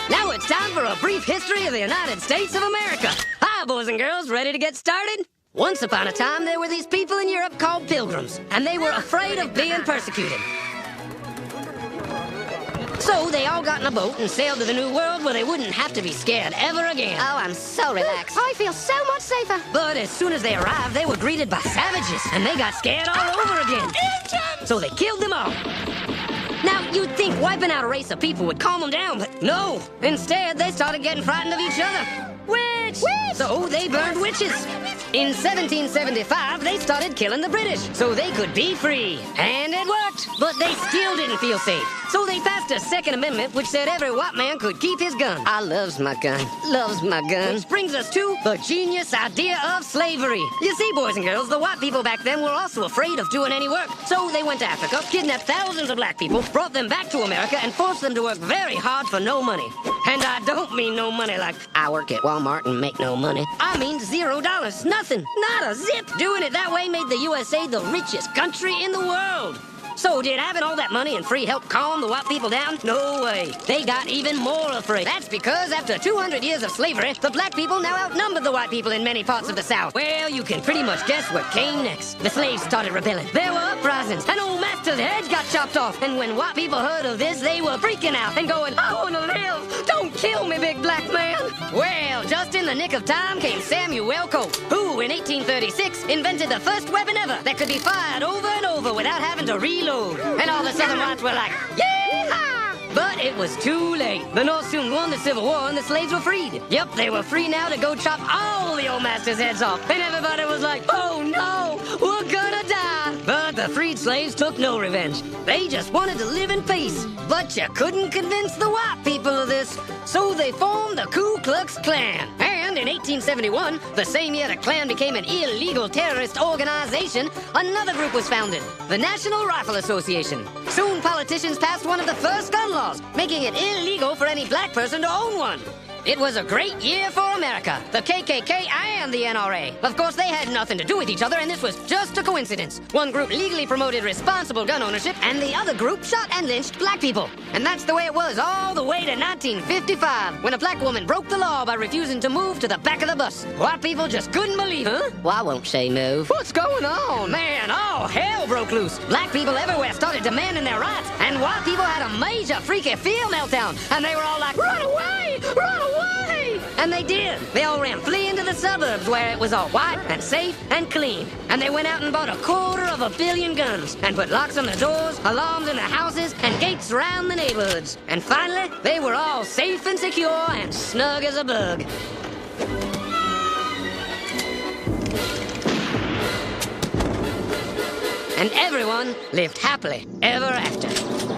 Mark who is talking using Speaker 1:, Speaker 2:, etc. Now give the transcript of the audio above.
Speaker 1: Now it's time for a brief history of the United States of America. Hi, boys and girls, ready to get started? Once upon a time, there were these people in Europe called pilgrims, and they were afraid of being persecuted. So they all got in a boat and sailed to the New World where they wouldn't have to be scared ever again.
Speaker 2: Oh, I'm so relaxed. I feel so much safer.
Speaker 1: But as soon as they arrived, they were greeted by savages, and they got scared all over again. So they killed them all. Now, you'd think wiping out a race of people would calm them down, but no. Instead, they started getting frightened of each other. Witch! So they burned witches. In 1775, they started killing the British so they could be free. And it worked, but they still didn't feel safe. So they passed a Second Amendment which said every white man could keep his gun. I loves my gun. Loves my gun. Which brings us to the genius idea of slavery. You see, boys and girls, the white people back then were also afraid of doing any work. So they went to Africa, kidnapped thousands of black people, brought them back to America, and forced them to work very hard for no money. And I don't mean no money like I work at Walmart and make no money. I mean $0. Nothing. Not a zip. Doing it that way made the USA the richest country in the world. So did having all that money and free help calm the white people down? No way. They got even more afraid. That's because after 200 years of slavery, the black people now outnumbered the white people in many parts of the South. Well, you can pretty much guess what came next. The slaves started rebelling. There were uprisings, and old master's heads got chopped off. And when white people heard of this, they were freaking out and going, I want to live. Don't kill me, big black man. Well, just in the nick of time came Samuel Colt, who in 1836 invented the first weapon ever that could be fired over and over without having to reload. And all the southern whites were like, yeah! But it was too late. The North soon won the Civil War and the slaves were freed. Yep, they were free now to go chop all the old master's heads off. And everybody was like, oh no, we're gonna die. But the freed slaves took no revenge. They just wanted to live in peace. But you couldn't convince the white people of this. So they formed the Ku Klux Klan. And in 1871, the same year the Klan became an illegal terrorist organization, another group was founded, the National Rifle Association. Soon politicians passed one of the first gun laws, making it illegal for any black person to own one. It was a great year for America, the KKK and the NRA. Of course, they had nothing to do with each other, and this was just a coincidence. One group legally promoted responsible gun ownership, and the other group shot and lynched black people. And that's the way it was all the way to 1955, when a black woman broke the law by refusing to move to the back of the bus. White people just couldn't believe it. Huh? Why won't she move? What's going on? Man, all hell broke loose. Black people everywhere started demanding their rights, and white people had a major freaky fear meltdown, and they were all like, run away! Run away! And they did. They all ran fleeing to the suburbs where it was all white and safe and clean. And they went out and bought 250 million guns and put locks on the doors, alarms in the houses, and gates around the neighborhoods. And finally, they were all safe and secure and snug as a bug. And everyone lived happily ever after.